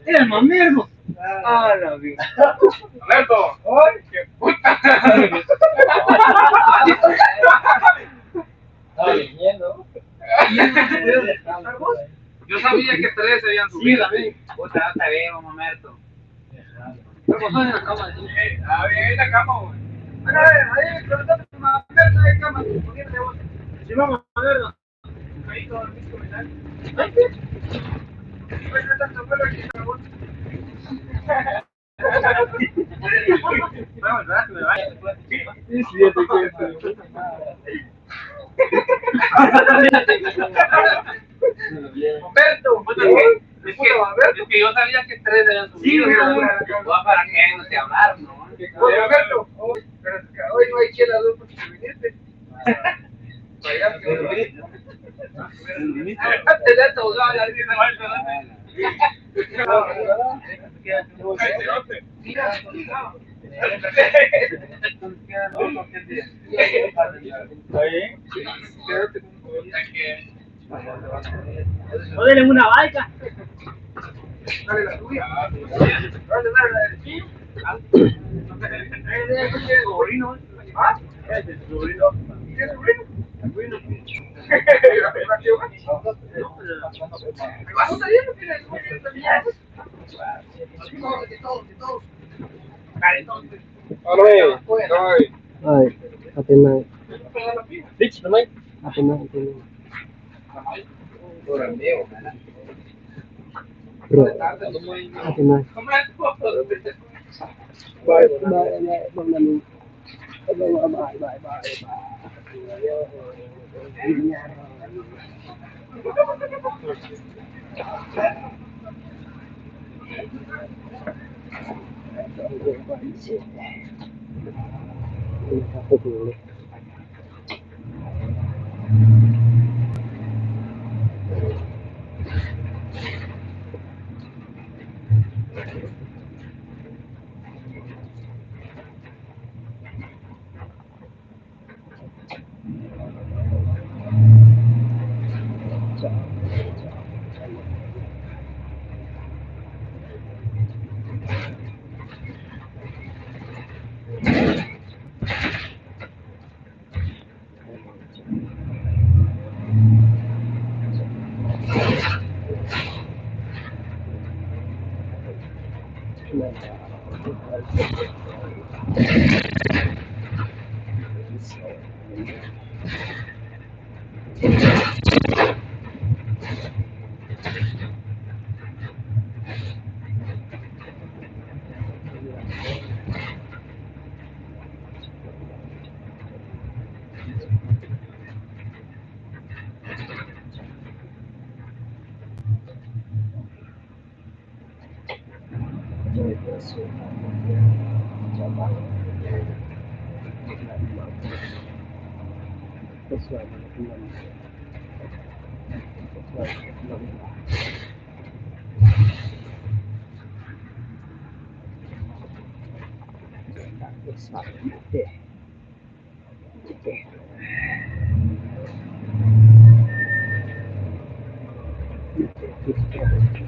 Era el mamerto. Ah, la vida. Mamerto. ¡Ay, qué puta! Estaba viniendo. Yo sabía que 3 se habían subido. Sí, David. Puta, no te veo, mamerto. ¿Qué pasó en la cama? Ahí en la cama, güey. Ahí, preguntando a mamerto en la cama. Sí, vamos a verlo. Ahí todos mis comentarios. ¿Ay, qué? Humberto, es que yo sabía que 3 habían subido. ¿Para qué no te hablaron, no? Humberto, hoy no hay chela porque te viniste. Antes de esto, no denle una baica. Dale la tuya. Dale la del chip. ¿Tienes sobrino? ¿Ah? ¿Tienes sobrino? ¿Tienes sobrino? Ay, hati na. Bitch, naman. Hati na. Bro, hati na. Bye, Iya.